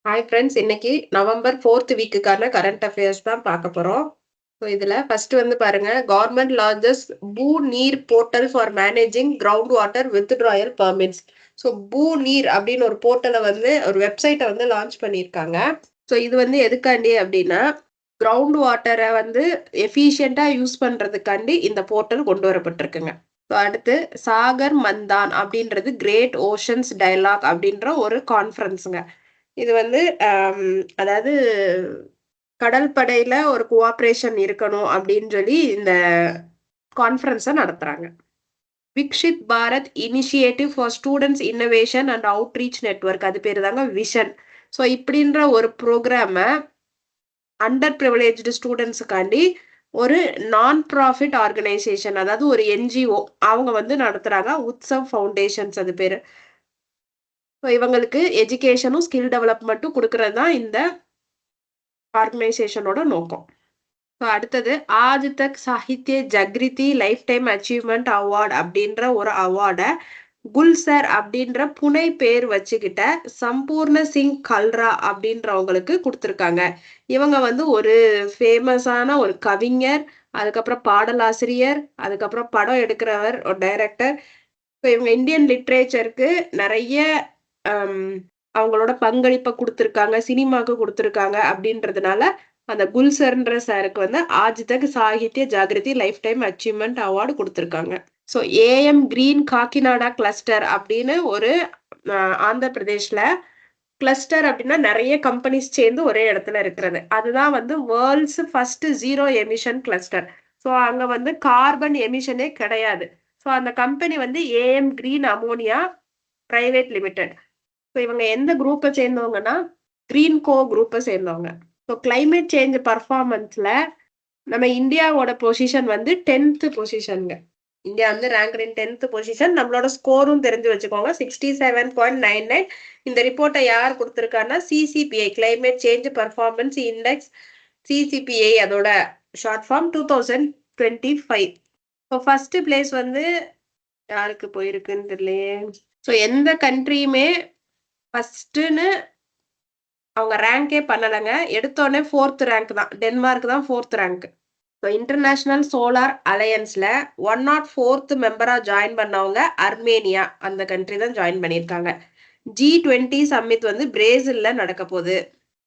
Hi friends. இன்னைக்கு November 4th வீக்குக்கான current affairs தான் பார்க்க போறோம். ஸோ இதுல ஃபர்ஸ்ட் வந்து பாருங்க, கவர்மெண்ட் லான்ச்சஸ் பூ நீர் portal for managing ground water withdrawal permits. So பூ நீர் அப்படின்னு ஒரு போர்ட்டலை வந்து ஒரு வெப்சைட்டை வந்து லான்ச் பண்ணியிருக்காங்க. ஸோ இது வந்து எதுக்காண்டி அப்படின்னா, கிரவுண்ட் வாட்டரை வந்து எஃபிஷியண்டா யூஸ் பண்றதுக்காண்டி இந்த போர்ட்டல் கொண்டு வரப்பட்டிருக்குங்க. ஸோ அடுத்து சாகர் மந்தான் அப்படின்றது கிரேட் ஓஷன்ஸ் டயலாக் அப்படின்ற ஒரு கான்ஃபரன்ஸுங்க. இது வந்து அதாவது கடல் படையில ஒரு கோஆப்ரேஷன் இருக்கணும் அப்படின்னு சொல்லி இந்த கான்ஃபரன்ஸை நடத்துறாங்க. Viksit Bharat initiative for students innovation and outreach network, அது பேர் தாங்க விஷன். ஸோ இப்படின்ற ஒரு ப்ரோக்ராமை அண்டர் ப்ரிவிலேஜ்டு ஸ்டூடெண்ட்ஸுக்காண்டி ஒரு நான் ப்ராஃபிட் ஆர்கனைசேஷன், அதாவது ஒரு என்ஜிஓ அவங்க வந்து நடத்துறாங்க. உத்சவ் ஃபவுண்டேஷன்ஸ் அது பேரு. ஸோ இவங்களுக்கு எஜுகேஷனும் ஸ்கில் டெவலப்மெண்ட்டும் கொடுக்கறது தான் இந்த ஆர்கனைசேஷனோட நோக்கம். ஸோ அடுத்தது Aaj Tak Sahitya Jagriti lifetime achievement award அப்படின்ற ஒரு அவார்டை குல்சர் அப்படின்ற புனை பேர் வச்சுக்கிட்ட சம்பூர்ண சிங் கல்ரா அப்படின்றவங்களுக்கு கொடுத்துருக்காங்க. இவங்க வந்து ஒரு ஃபேமஸான ஒரு கவிஞர், அதுக்கப்புறம் பாடலாசிரியர், அதுக்கப்புறம் படம் எடுக்கிறவர், ஒரு டைரக்டர். ஸோ இவங்க இந்தியன் லிட்ரேச்சருக்கு நிறைய அவங்களோட பங்களிப்பை கொடுத்துருக்காங்க, சினிமாவுக்கு கொடுத்துருக்காங்க. அப்படின்றதுனால அந்த குல்சர்ன்ற சாருக்கு வந்து Aaj Tak Sahitya Jagriti lifetime achievement award கொடுத்துருக்காங்க. So AM green Kakinada cluster அப்படின்னு ஒரு ஆந்திர பிரதேஷ்ல கிளஸ்டர் அப்படின்னா நிறைய கம்பெனிஸ் சேர்ந்து ஒரே இடத்துல இருக்கிறது. அதுதான் வந்து world's first zero emission cluster. So அங்க வந்து கார்பன் எமிஷனே கிடையாது. ஸோ அந்த கம்பெனி வந்து AM green ammonia private limited. So இவங்க எந்த குரூப்பை சேர்ந்தவங்கன்னா கிரீன் கோ குரூப்பை சேர்ந்தவங்க. ஸோ கிளைமேட் சேஞ்ச் பர்ஃபார்மன்ஸ்ல நம்ம இந்தியாவோட பொசிஷன் வந்து 10th பொசிஷனுங்க. இந்தியா வந்து ரேங்க் இன் 10th பொசிஷன். நம்மளோட ஸ்கோரும் தெரிஞ்சு வச்சுக்கோங்க, 67.99. இந்த ரிப்போர்ட்டை யார் கொடுத்துருக்காங்கன்னா CCPI, climate change performance index, CCPI அதோட short form 2025. So first place வந்து யாருக்கு போயிருக்குன்னு தெரியலையே. ஸோ எந்த கண்ட்ரியுமே ஃபர்ஸ்ட்னு அவங்க ரேங்கே பண்ணலைங்க. எடுத்தோடனே 4th ரேங்க் தான். டென்மார்க் தான் 4th rank. So international solar அலையன்ஸ்ல 104th மெம்பரா ஜாயின் பண்ணவங்க அர்மேனியா, அந்த கண்ட்ரி தான் ஜாயின் பண்ணியிருக்காங்க. G20 சம்மிட் வந்து பிரேசில்ல நடக்க போகுது.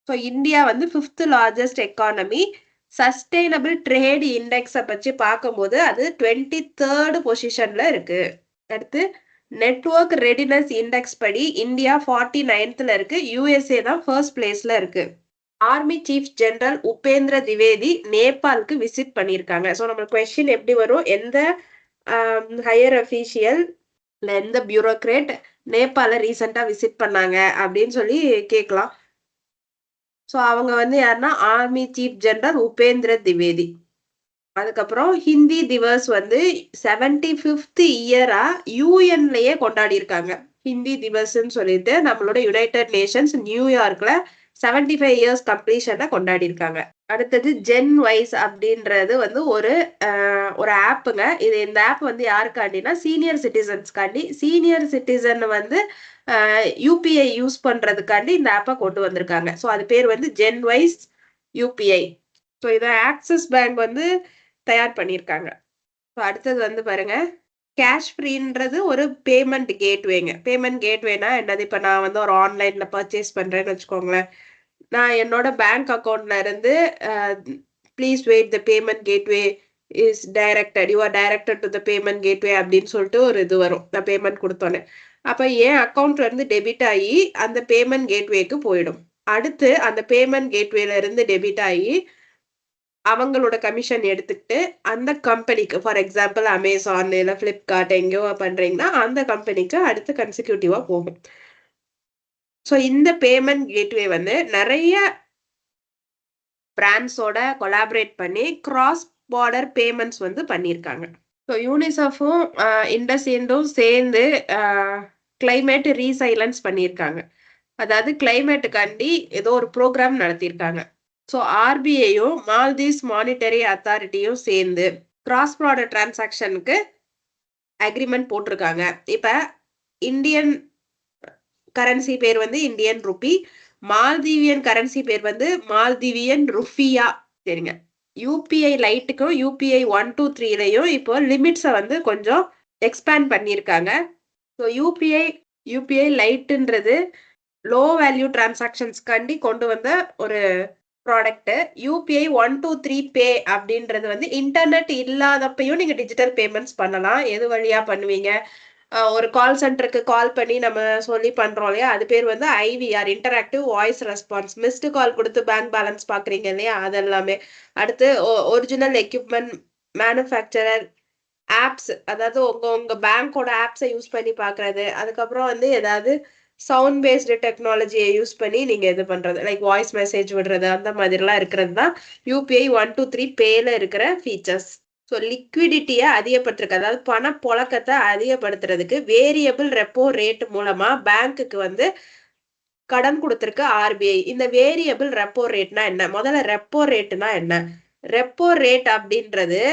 ஸோ இந்தியா வந்து 5th largest economy. Sustainable trade இண்டெக்ஸை பற்றி பார்க்கும்போது அது 23rd பொசிஷன்ல இருக்கு. அடுத்து நெட்வொர்க் ரெடினஸ் இண்டெக்ஸ் படி இந்தியா 49th இருக்கு. யூஎஸ்ஏ தான் ஃபர்ஸ்ட் பிளேஸ்ல இருக்கு. Army chief general Upendra Dwivedi நேபாளுக்கு விசிட் பண்ணியிருக்காங்க. ஸோ நம்ம கொஸ்டின் எப்படி வரும், எந்த ஹையர் அஃபீஷியல் இல்லை எந்த பியூரோக்ரேட் நேபாளை ரீசெண்டாக விசிட் பண்ணாங்க அப்படின்னு சொல்லி கேட்கலாம். ஸோ அவங்க வந்து யாருன்னா army chief general Upendra Dwivedi. அதுக்கப்புறம் ஹிந்தி திவஸ் வந்து 75th இயரா யூஎன்லயே கொண்டாடி இருக்காங்க. ஹிந்தி திவஸ்ன்னு சொல்லிட்டு நம்மளோட யுனைடெட் நேஷன்ஸ் நியூயார்க்ல 75 இயர்ஸ் கம்ப்ளீஷனை கொண்டாடி இருக்காங்க. அடுத்தது ஜென் வைஸ் அப்படின்றது வந்து ஒரு ஆப்புங்க. இந்த ஆப் வந்து யாருக்காண்டினா சீனியர் சிட்டிசன்ஸ்காண்டி. சீனியர் சிட்டிசன் வந்து யூபிஐ யூஸ் பண்றதுக்காண்டி இந்த ஆப்பை கொண்டு வந்திருக்காங்க. ஸோ அது பேர் வந்து ஜென் வைஸ் யூபிஐ. ஸோ இதை ஆக்சிஸ் பேங்க் வந்து தயார் பண்ணியிருக்காங்க. ஸோ அடுத்தது வந்து பாருங்க, கேஷ் ஃப்ரீன்றது ஒரு பேமெண்ட் கேட்வேங்க. பேமெண்ட் கேட்வேனா என்னது, இப்போ நான் வந்து ஒரு ஆன்லைன்ல பர்ச்சேஸ் பண்றேன்னு வச்சுக்கோங்களேன். நான் என்னோட பேங்க் அக்கௌண்ட்ல இருந்து please wait the payment gateway is directed, you are directed to the payment gateway அப்படின்னு சொல்லிட்டு ஒரு இது வரும். நான் பேமெண்ட் கொடுத்தோன்னே அப்போ என் அக்கௌண்ட்ல இருந்து டெபிட் ஆகி அந்த பேமெண்ட் கேட்வேக்கு போயிடும். அடுத்து அந்த பேமெண்ட் கேட்வேல இருந்து டெபிட் ஆகி அவங்களோட கமிஷன் எடுத்துக்கிட்டு அந்த கம்பெனிக்கு, ஃபார் எக்ஸாம்பிள் அமேசான் இல்லை ஃப்ளிப்கார்ட் எங்கேயோ பண்றீங்கன்னா அந்த கம்பெனிக்கு அடுத்து கன்சிக்யூட்டிவா போகும். ஸோ இந்த பேமெண்ட் கேட்வே வந்து நிறைய பிராண்ட்ஸோட கொலாபரேட் பண்ணி கிராஸ் பார்டர் பேமெண்ட்ஸ் வந்து பண்ணியிருக்காங்க. ஸோ யூனிசெஃபும் இண்டஸ்இண்டும் சேர்ந்து கிளைமேட் ரீசைலன்ஸ் பண்ணியிருக்காங்க. அதாவது கிளைமேட்டுக்காண்டி ஏதோ ஒரு ப்ரோக்ராம் நடத்தியிருக்காங்க. ஸோ ஆர்பிஐயும் மால்தீவ்ஸ் மானிட்டரி அத்தாரிட்டியும் சேர்ந்து கிராஸ் பார்டர் டிரான்சாக்ஷனுக்கு அக்ரிமெண்ட் போட்டிருக்காங்க. இப்போ இந்தியன் கரன்சி பேர் வந்து இந்தியன் ருபி, மால்தீவியன் கரன்சி பேர் வந்து மால்தீவியன் ருஃபியா. சரிங்க. யூபிஐ லைட்டுக்கும் யூபிஐ 1, 2, 3லயும் இப்போ லிமிட்ஸ வந்து கொஞ்சம் எக்ஸ்பேண்ட் பண்ணியிருக்காங்க. ஸோ யூபிஐ லைட்ன்றது லோ வேல்யூ டிரான்சாக்ஷன்ஸ்க்காண்டி கொண்டு வந்த ஒரு ப்ராடக்ட். யூபிஐ 1, 2, 3 பே அப்படின்றது வந்து இன்டர்நெட் இல்லாதப்பயும் நீங்க டிஜிட்டல் பேமெண்ட்ஸ் பண்ணலாம். எது வழியா பண்ணுவீங்க? ஒரு கால் சென்டருக்கு கால் பண்ணி நம்ம சொல்லி பண்றோம் இல்லையா? அது பேர் வந்து IVR interactive voice response. Missed call குடுத்து பேங்க் பேலன்ஸ் பார்க்குறீங்க இல்லையா? அது எல்லாமே. அடுத்து ஒரிஜினல் எக்யூப்மென்ட் மேனுஃபேக்சரர் ஆப்ஸ், அதாவது உங்க உங்க பேங்கோட ஆப்ஸ யூஸ் பண்ணி பார்க்குறது. அதுக்கப்புறம் வந்து ஏதாவது சவுண்ட் பேஸ்டு டெக்னாலஜிய யூஸ் பண்ணி நீங்க இது பண்றது. லைக் வாய்ஸ் மெசேஜ் விடுறது அந்த மாதிரிலாம் இருக்கிறது தான் யூபிஐ 1, 2, 3 பேல இருக்கிற ஃபீச்சர்ஸ். ஸோ லிக்விடிட்டிய அதிகப்படுத்துறதுக்கு, அதாவது பணப்புழக்கத்த அதிகப்படுத்துறதுக்கு வேரியபிள் ரெப்போ ரேட் மூலமா பேங்க்குக்கு வந்து கடன் குடுத்திருக்கு ஆர்பிஐ. இந்த வேரியபிள் ரெப்போ ரேட்னா என்ன? முதல்ல ரெப்போ ரேட்னா என்ன? ரெப்போ ரேட் அப்படின்றது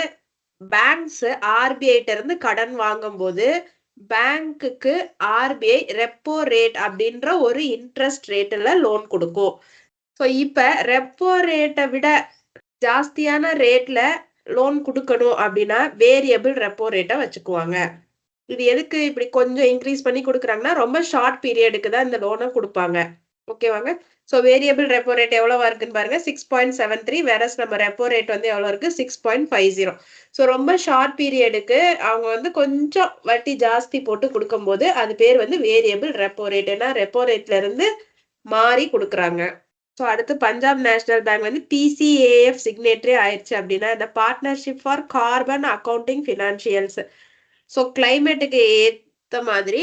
பேங்க்ஸ் ஆர்பிஐட்ட இருந்து கடன் வாங்கும்போது பேங்க்குக்கு ஆர்பிஐ ரெப்போ ரேட் அப்படின்ற ஒரு இன்ட்ரெஸ்ட் ரேட்ல லோன் கொடுக்கும். ஸோ இப்ப ரெப்போ ரேட்டை விட ஜாஸ்தியான ரேட்ல லோன் குடுக்கணும் அப்படின்னா வேரியபிள் ரெப்போ ரேட்டை வச்சுக்குவாங்க. இது எதுக்கு இப்படி கொஞ்சம் இன்க்ரீஸ் பண்ணி குடுக்குறாங்கன்னா, ரொம்ப ஷார்ட் பீரியடுக்கு தான் இந்த லோன குடுப்பாங்க. ஓகேவாங்க. ஸோ வேரியபிள் ரெப்போ ரேட் எவ்வளவா இருக்குன்னு பாருங்க. 6.73 வேறஸ் நம்ம ரெப்போ ரேட் வந்து எவ்வளோ இருக்கு? 6.50. ஸோ ரொம்ப ஷார்ட் பீரியடுக்கு அவங்க வந்து கொஞ்சம் வட்டி ஜாஸ்தி போட்டு குடுக்கும்போது, அது பேர் வந்து வேரியபிள் ரெப்போ ரேட். ஏன்னா ரெப்போ ரேட்ல இருந்து மாறி குடுக்குறாங்க. ஸோ அடுத்து பஞ்சாப் நேஷனல் பேங்க் வந்து பிசிஏஎஃப் சிக்னேட்டரி ஆயிடுச்சு அப்படின்னா, இந்த partnership for carbon accounting financials. So கிளைமேட்டுக்கு ஏத்த மாதிரி,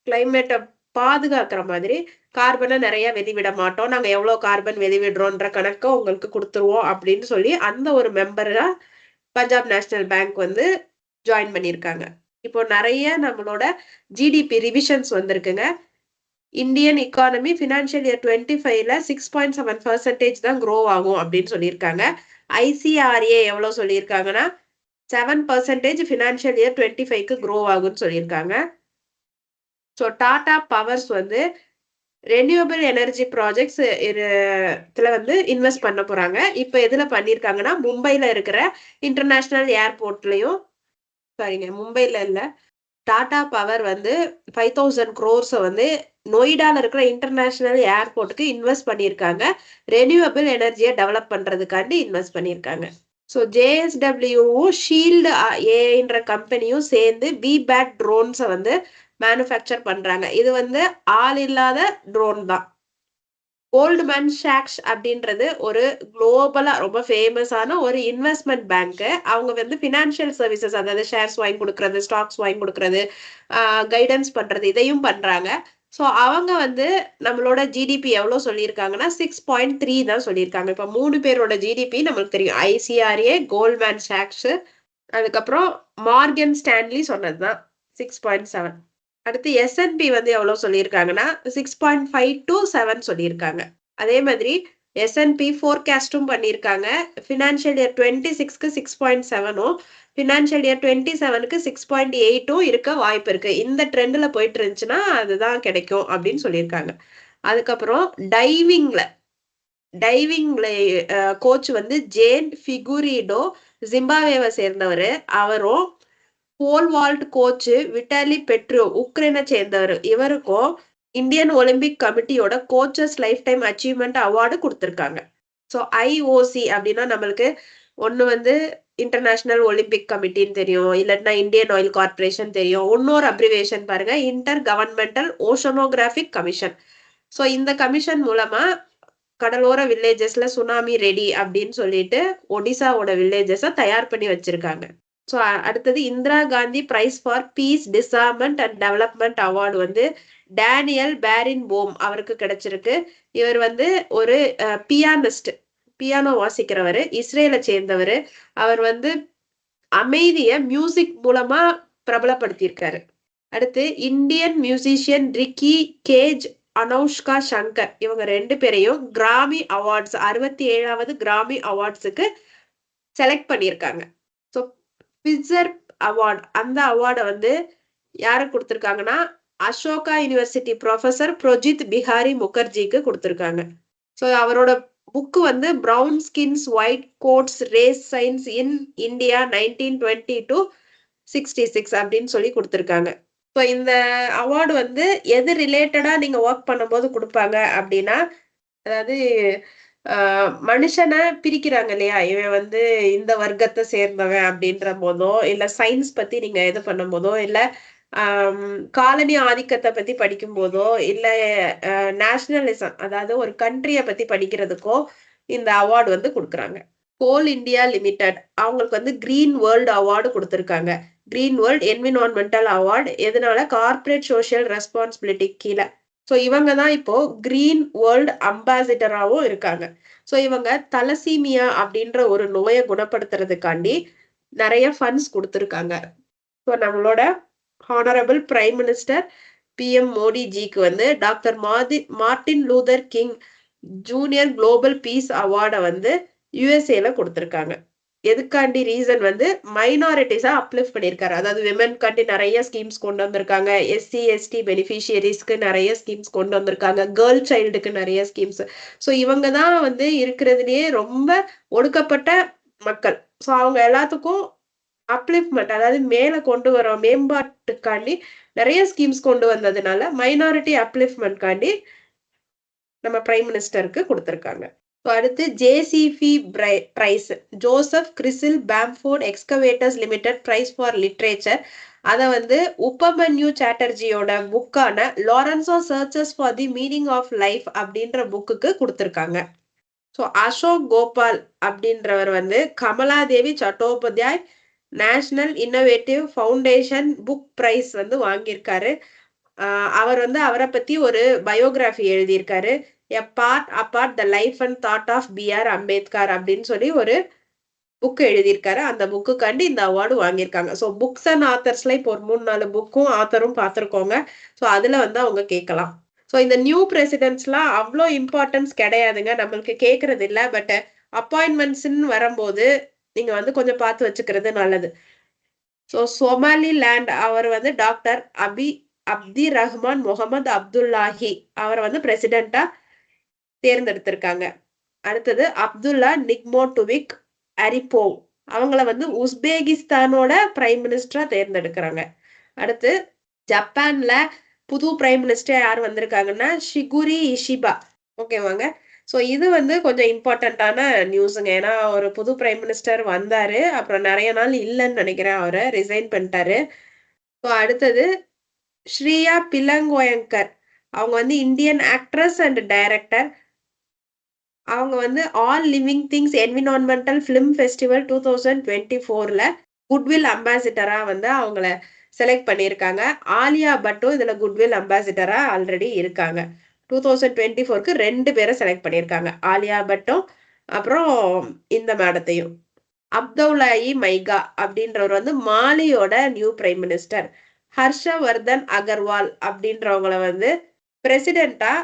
கிளைமேட்ட பாதுகாக்கிற மாதிரி கார்பன நெறைய வெளிவிட மாட்டோம். நாங்க எவ்வளோ கார்பன் வெளிவிடுறோன்ற கணக்க உங்களுக்கு குடுத்துருவோம் அப்படின்னு சொல்லி, அந்த ஒரு மெம்பரா பஞ்சாப் நேஷனல் பேங்க் வந்து ஜாயின் பண்ணியிருக்காங்க. இப்போ நெறைய நம்மளோட ஜிடிபி ரிவிஷன்ஸ் வந்திருக்குங்க. இந்தியன் எக்கானமி ஃபினான்ஷியல் இயர் 25ல 6.7% தான் குரோ ஆகும் அப்படின்னு சொல்லியிருக்காங்க. ஐசிஆர்ஏ எவ்வளோ சொல்லியிருக்காங்கன்னா, 7% ஃபினான்ஷியல் இயர் 25க்கு குரோ ஆகும்னு சொல்லியிருக்காங்க. ஸோ டாடா பவர்ஸ் வந்து ரெனியூவபிள் எனர்ஜி ப்ராஜெக்ட்ஸ் இதுல வந்து இன்வெஸ்ட் பண்ண போறாங்க. இப்ப எதுல பண்ணியிருக்காங்கன்னா, மும்பைல இருக்கிற இன்டர்நேஷனல் ஏர்போர்ட்லயும் சாரிங்க மும்பைல இல்ல. டாடா பவர் வந்து 5000 crores வந்து நொய்டால இருக்கிற இன்டர்நேஷனல் ஏர்போர்ட்டுக்கு இன்வெஸ்ட் பண்ணியிருக்காங்க. ரெனியூவபிள் எனர்ஜிய டெவலப் பண்றதுக்காண்டி இன்வெஸ்ட் பண்ணியிருக்காங்க. ஸோ ஜேஎஸ்டபிள்யூவும் ஷீல்டு ஏஐன்ற கம்பெனியும் சேர்ந்து விபேட் ட்ரோன்ஸ வந்து மேனுஃபேக்சர் பண்றாங்க. இது வந்து ஆள் இல்லாத ட்ரோன் தான். கோல்ட்மேன் சாக்ஸ் அப்படின்றது ஒரு குளோபலா ரொம்ப ஃபேமஸான ஒரு இன்வெஸ்ட்மெண்ட் பேங்க். அவங்க வந்து ஃபினான்ஷியல் சர்வீசஸ், அதாவது ஷேர்ஸ் வாங்கி குடுக்குறது, ஸ்டாக்ஸ் வாங்கி குடுக்குறது, கைடன்ஸ் பண்றது இதையும் பண்றாங்க. ஸோ அவங்க வந்து நம்மளோட ஜிடிபி எவ்வளோ சொல்லியிருக்காங்கன்னா 6.3 தான் சொல்லியிருக்காங்க. இப்ப 3 பேரோட ஜிடிபி நம்மளுக்கு தெரியும். ஐசிஆர்ஏ, கோல்ட்மேன் சாக்ஸ், அதுக்கப்புறம் மார்கன் ஸ்டான்லி சொன்னதுதான் 6.7. அடுத்து எஸ்என்பி வந்து எவ்வளவு சொல்லியிருக்காங்கன்னா 6.5 to 7 சொல்லியிருக்காங்க. அதே மாதிரி எஸ்என்பி ஃபோர்காஸ்டும் பண்ணியிருக்காங்க. ஃபினான்ஷியல் இயர் 26க்கு 6.7ம், ஃபினான்ஷியல் இயர் 27க்கு 6.8ம் இருக்க வாய்ப்பு இருக்கு. இந்த ட்ரெண்ட்ல போயிட்டு இருந்துச்சுன்னா அதுதான் கிடைக்கும் அப்படின்னு சொல்லியிருக்காங்க. அதுக்கப்புறம் டைவிங்ல கோச் வந்து ஜேன் ஃபிகுரிடோ ஜிம்பாப்வேவை சேர்ந்தவர். அவரும் pole vault coach Vitaly Petrov உக்ரைனை சேர்ந்தவர். இவருக்கும் இந்தியன் ஒலிம்பிக் கமிட்டியோட coaches lifetime achievement award கொடுத்திருக்காங்க. ஸோ ஐஓசி அப்படின்னா நம்மளுக்கு ஒண்ணு வந்து இன்டர்நேஷனல் ஒலிம்பிக் கமிட்டின்னு தெரியும், இல்லாட்டினா இந்தியன் ஆயில் கார்பரேஷன் தெரியும். இன்னொரு அப்ரிவேஷன் பாருங்க, இன்டர் கவர்மெண்டல் ஓஷனோகிராபிக் கமிஷன். ஸோ இந்த கமிஷன் மூலமா கடலோர வில்லேஜஸ்ல சுனாமி ரெடி அப்படின்னு சொல்லிட்டு ஒடிசாவோட வில்லேஜஸ தயார் பண்ணி வச்சிருக்காங்க. ஸோ அடுத்தது Indira Gandhi prize for peace disarmament and development award வந்து டேனியல் பேரின் போம் அவருக்கு கிடைச்சிருக்கு. இவர் வந்து ஒரு பியானோ வாசிக்கிறவர், இஸ்ரேலை சேர்ந்தவர். அவர் வந்து அமைதிய மியூசிக் மூலமா பிரபலப்படுத்தியிருக்காரு. அடுத்து இந்தியன் மியூசிஷியன் ரிக்கி கேஜ், அனௌஷ்கா சங்கர், இவங்க 2 பேரையும் கிராமி அவார்ட்ஸ் 67வது கிராமி அவார்ட்ஸுக்கு செலக்ட் பண்ணியிருக்காங்க. ஸோ பிட்சர் அவார்ட், அந்த அவார்டை வந்து யாருக்கு கொடுத்துருக்காங்கன்னா அசோகா யுனிவர்சிட்டி ப்ரொஃபசர் புரோஜித் பிஹாரி முகர்ஜிக்கு கொடுத்திருக்காங்க. ஸோ அவரோட புக் வந்து brown skins white coats race science in India 1920 to 66 அப்படின்னு சொல்லி கொடுத்திருக்காங்க. ஸோ இந்த அவார்டு வந்து எது ரிலேட்டடா நீங்க ஒர்க் பண்ணும்போது கொடுப்பாங்க அப்படின்னா, அதாவது மனுஷன பிரிக்கிறாங்க இல்லையா? இவன் வந்து இந்த வர்க்கத்த சேர்ந்தவன் அப்படின்ற போதோ, இல்ல சயின்ஸ் பத்தி நீங்க இது பண்ணும்போதோ, இல்ல காலனி ஆதிக்கத்த பத்தி படிக்கும்போதோ, இல்ல நேஷனலிசம் அதாவது ஒரு கண்ட்ரிய பத்தி படிக்கிறதுக்கோ, இந்த அவார்டு வந்து குடுக்குறாங்க. கோல் இண்டியா லிமிடெட் அவங்களுக்கு வந்து கிரீன் வேர்ல்ட் அவார்டு குடுத்திருக்காங்க. கிரீன் வேர்ல்ட் என்விரான்மென்டல் அவார்ட் எதனால? கார்ப்பரேட் சோசியல் ரெஸ்பான்சிபிலிட்டி கீழ. ஸோ இவங்க தான் இப்போ கிரீன் வேர்ல்ட் அம்பாசிடராவும் இருக்காங்க. ஸோ இவங்க தலசீமியா அப்படின்ற ஒரு நோய குணப்படுத்துறதுக்காண்டி நெறைய ஃபண்ட்ஸ் குடுத்திருக்காங்க. ஸோ நம்மளோட honourable prime minister PM Modi ஜிக்கு வந்து doctor Martin Luther King junior global peace அவார்டை வந்து யுஎஸ்ஏல கொடுத்திருக்காங்க. எதுக்காண்டி ரீசன் வந்து மைனாரிட்டிஸா அப்லிஃப்ட் பண்ணியிருக்காரு. அதாவது விமென்காண்டி நிறைய ஸ்கீம்ஸ் கொண்டு வந்திருக்காங்க. எஸ்சி எஸ்டி பெனிஃபிஷியரிஸ்க்கு நிறைய ஸ்கீம்ஸ் கொண்டு வந்திருக்காங்க. கேர்ள் சைல்டுக்கு நிறைய ஸ்கீம்ஸ். ஸோ இவங்க தான் வந்து இருக்கிறதுலயே ரொம்ப ஒடுக்கப்பட்ட மக்கள். ஸோ அவங்க எல்லாத்துக்கும் அப்லிஃப்ட்மென்ட் அதாவது மேல கொண்டு வரோம் மேம்பாட்டுக்காண்டி நிறைய ஸ்கீம்ஸ் கொண்டு வந்ததுனால மைனாரிட்டி அப்லிஃப்ட்மென்ட்காண்டி நம்ம பிரைம் மினிஸ்டருக்கு கொடுத்திருக்காங்க. அடுத்து JCB prize Joseph Cyril Bamford excavators limited prize for literature அதை வந்து உபமன்யு சாட்டர்ஜியோட புக்கான Lorenzo searches for the meaning of life அப்படின்ற புக்குக்கு கொடுத்திருக்காங்க. ஸோ அசோக் கோபால் அப்படின்றவர் வந்து Kamaladevi Chattopadhyay national innovative foundation book prize வந்து வாங்கியிருக்காரு. அவர் வந்து அவரை பத்தி ஒரு பயோகிராஃபி எழுதியிருக்காரு. A part apart the life and thought of B R. Ambedkar அப்படின்னு சொல்லி ஒரு புக் எழுதியிருக்காரு. அந்த புக்குக்காண்டி இந்த அவார்டு வாங்கியிருக்காங்க. ஸோ புக்ஸ் அண்ட் ஆத்தர்ஸ்ல இப்போ ஒரு 3-4 புக்கும் ஆத்தரும் பார்த்துருக்கோங்க. ஸோ அதுல வந்து அவங்க கேட்கலாம். ஸோ இந்த நியூ பிரசிடென்ட்ஸ்லாம் அவ்வளோ இம்பார்ட்டன்ஸ் கிடையாதுங்க. நம்மளுக்கு கேட்கறது இல்லை. பட் அப்பாயின்மெண்ட்ஸ்ன்னு வரும்போது நீங்க வந்து கொஞ்சம் பார்த்து வச்சுக்கிறது நல்லது. ஸோ சொமாலிலேண்ட் அவர் வந்து டாக்டர் அப்தி ரஹ்மான் முகமது அப்துல்லாஹி அவரை வந்து பிரசிடென்டா தேர்ந்தெடுத்திருக்காங்க. அடுத்தது அப்துல்லா நிக்மோட்டுவிக் அரிப்போவ் அவங்கள வந்து உஸ்பெகிஸ்தானோட பிரைம் மினிஸ்டரா தேர்ந்தெடுக்கிறாங்க. அடுத்து ஜப்பான்ல புது பிரைம் மினிஸ்டர் யார் வந்திருக்காங்கன்னா ஷிகுரி இஷிபா. ஓகேவாங்க. ஸோ இது வந்து கொஞ்சம் இம்பார்ட்டன்டான நியூஸுங்க. ஏன்னா ஒரு புது பிரைம் மினிஸ்டர் வந்தாரு. அப்புறம் நிறைய நாள் இல்லைன்னு நினைக்கிறேன். அவரை ரிசைன் பண்ணிட்டாரு. ஸோ அடுத்தது ஸ்ரீயா பிலங்கோயங்கர் அவங்க வந்து இந்தியன் ஆக்ட்ரஸ் அண்ட் டைரக்டர். அவங்க வந்து all living things environmental film festival 2024ல குட்வில் அம்பாசிடரா வந்து அவங்கள செலக்ட் பண்ணியிருக்காங்க. ஆலியா பட்டும் இதுல குட்வில் அம்பாசிடரா ஆல்ரெடி இருக்காங்க. 2024க்கு 2 பேரை செலக்ட் பண்ணியிருக்காங்க. ஆலியா பட்டும் அப்புறம் இந்த மேடத்தையும். அப்துல்லாஹி மைகா அப்படின்றவர் வந்து மாலியோட new prime minister. Harshavardhan Agarwal அப்படின்றவங்கள வந்து பிரசிடென்டா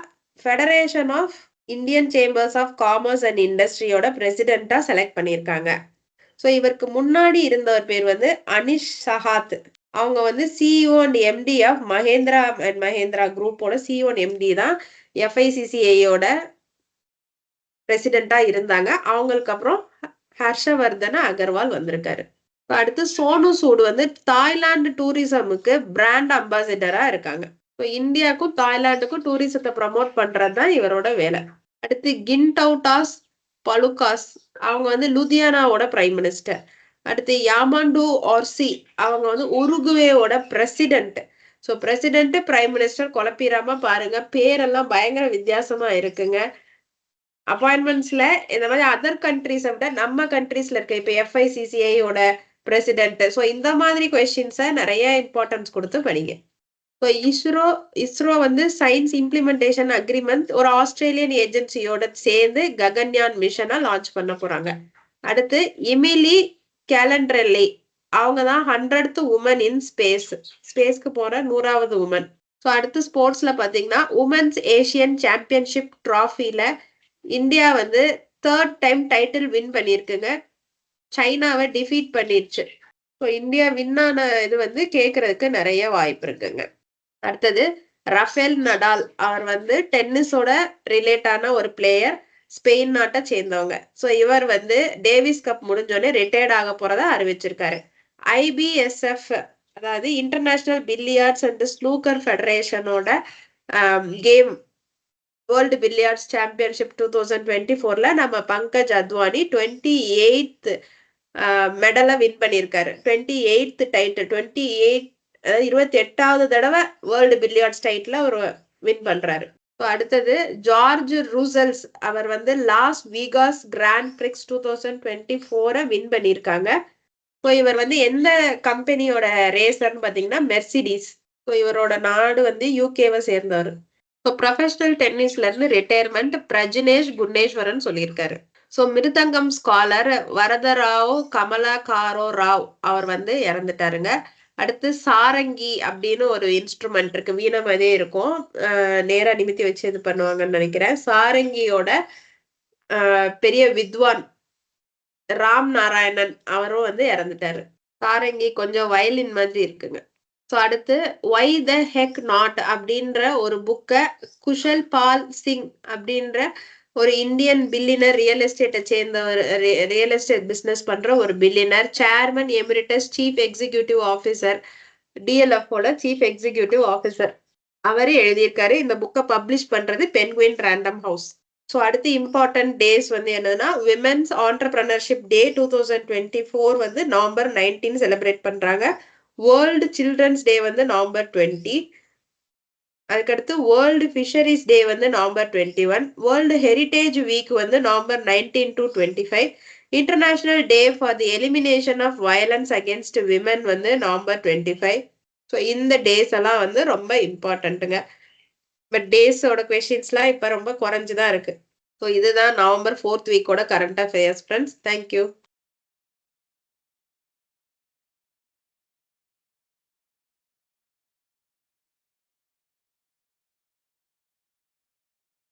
federation of Indian chambers of commerce and இண்டஸ்ட்ரியோட பிரசிடென்டா செலக்ட் பண்ணியிருக்காங்க. ஸோ இவருக்கு முன்னாடி இருந்தவர் பேர் வந்து அனிஷ் சஹாத். அவங்க வந்து CEO and MD of Mahindra and Mahindra குரூப்போட சிஇஓ அண்ட் எம்டி தான் எஃப்ஐசிசிஐயோட பிரசிடென்டா இருந்தாங்க. அவங்களுக்கு அப்புறம் ஹர்ஷவர்தன அகர்வால் வந்திருக்காரு. அடுத்து சோனு சூட் வந்து தாய்லாந்து டூரிசமுக்கு பிராண்ட் அம்பாசிடரா இருக்காங்க. இந்தியாவுக்கும் தாய்லாந்துக்கும் டூரிசத்தை ப்ரமோட் பண்றதுதான் இவரோட வேலை. அடுத்து கின்டவுடாஸ் பலுகாஸ் அவங்க வந்து லுதியானாவோட பிரைம் மினிஸ்டர். அடுத்து யாமாண்டு ஆர்சி அவங்க வந்து உருகுவேயோட president. So president prime minister குழப்பிடாம பாருங்க. பேரெல்லாம் பயங்கர வித்தியாசமா இருக்குங்க. அப்பாயின்மெண்ட்ஸ்ல இந்த மாதிரி அதர் கண்ட்ரிஸை விட நம்ம கண்ட்ரீஸ்ல இருக்க இப்ப எஃப்ஐசிசிஐயோட பிரசிடென்ட். ஸோ இந்த மாதிரி கொஸ்டின்ஸை நிறைய இம்பார்ட்டன்ஸ் கொடுத்து படிங்க. ஸோ இஸ்ரோ வந்து சயின்ஸ் இம்ப்ளிமெண்டேஷன் அக்ரிமெண்ட் ஒரு ஆஸ்திரேலியன் ஏஜென்சியோட சேர்ந்து ககன்யான் மிஷனை லான்ச் பண்ண போறாங்க. அடுத்து எமிலி கேலண்ட்ரெல்லி அவங்க தான் 100th உமன் இன் ஸ்பேஸ்க்கு போற 100வது உமன். ஸோ அடுத்து ஸ்போர்ட்ஸ்ல பாத்தீங்கன்னா உமன்ஸ் ஏசியன் சாம்பியன்ஷிப் டிராஃபில இந்தியா வந்து 3rd டைம் டைட்டில் வின் பண்ணிருக்குங்க. சைனாவை டிஃபீட் பண்ணிருச்சு. ஸோ இந்தியா வின் ஆன இது வந்து கேட்கறதுக்கு நிறைய வாய்ப்பு இருக்குங்க. அடுத்தது ரஃபேல் நடால். அவர் வந்து டென்னிஸோட ரிலேட்டான ஒரு பிளேயர். ஸ்பெயின் நாட்ட சேர்ந்தவங்க. ஸோ இவர் வந்து டேவிஸ் கப் முடிஞ்சோனே ரிட்டயர்ட் ஆக போறதா அறிவிச்சிருக்காரு. ஐபிஎஸ்எஃப் அதாவது இன்டர்நேஷனல் பில்லியார்ட்ஸ் அண்ட் ஸ்னூக்கர் ஃபெடரேஷனோட கேம் வேர்ல்டு பில்லியார்ட்ஸ் சாம்பியன்ஷிப் 2024ல நம்ம பங்கஜ் அத்வானி 28th மெடலை வின் பண்ணியிருக்காரு. 28th டைட்டில் 28 அதாவது 28வது தடவை வேர்ல்டு பில்லியார்ட்ஸ் டைட்டில் அவர் வின் பண்றாரு. அடுத்தது ஜார்ஜ் ரூசல்ஸ். அவர் வந்து loss Vikas grand prix 2024 win பண்ணியிருக்காங்க. ஸோ இவர் வந்து எந்த கம்பெனியோட ரேசர்னு பார்த்தீங்கன்னா மெர்சிடிஸ். ஸோ இவரோட நாடு வந்து யூகேவை சேர்ந்தவர். ஸோ ப்ரொஃபஷனல் டென்னிஸ்ல இருந்து ரிட்டையர்மெண்ட் பிரஜ்னேஷ் குன்னேஸ்வரன் சொல்லியிருக்காரு. ஸோ மிருதங்கம் ஸ்காலர் வரதராவ் கமலாகாரோ ராவ் அவர் வந்து இறந்துட்டாருங்க. அடுத்து சாரங்கி அப்படின்னு ஒரு இன்ஸ்ட்ருமெண்ட் இருக்கு. வீணை மாதிரியே இருக்கும். நேரா நிமித்தி வச்சு இது பண்ணுவாங்கன்னு நினைக்கிறேன். சாரங்கியோட பெரிய வித்வான் ராம் நாராயணன் அவரும் வந்து இறந்துட்டாரு. சாரங்கி கொஞ்சம் வயலின் மாதிரி இருக்குங்க. ஸோ அடுத்து ஒய் த ஹெக் நாட் அப்படின்ற ஒரு புக்கை குஷல் பால் சிங் அப்படின்ற ஒரு இந்தியன் பில்லியனர் ரியல் எஸ்டேட்டை சேர்ந்த ஒரு ரியல் எஸ்டேட் பிஸ்னஸ் பண்ற ஒரு billionaire chairman emeritus chief executive officer டிஎல்எஃபோட சீஃப் எக்ஸிக்யூட்டிவ் ஆஃபீஸர் அவரே எழுதியிருக்காரு. இந்த புக்கை பப்ளிஷ் பண்றது பென்குயின் ரேண்டம் ஹவுஸ். ஸோ அடுத்து இம்பார்ட்டன்ட் டேஸ் வந்து என்னன்னா விமென்ஸ் ஆண்டர்பிரினர்ஷிப் டே 2024 வந்து நவம்பர் 19 செலிப்ரேட் பண்றாங்க. வேர்ல்டு சில்ட்ரன்ஸ் டே வந்து நவம்பர் 20. அதுக்கடுத்து வேர்ல்டு ஃபிஷரிஸ் டே வந்து நவம்பர் 21. வேர்ல்டு ஹெரிட்டேஜ் வீக் வந்து November 19 to 25. International day for the elimination of violence against women வந்து நவம்பர் 25. ஸோ இந்த டேஸ் எல்லாம் வந்து ரொம்ப இம்பார்ட்டன்ட்டுங்க. பட் டேஸோட கொஸ்டின்ஸ்லாம் இப்போ ரொம்ப குறைஞ்சுதான் இருக்கு. ஸோ இதுதான் நவம்பர் 4th வீக்கோட கரண்ட் அஃபேர்ஸ் ஃப்ரெண்ட்ஸ். தேங்க்யூ.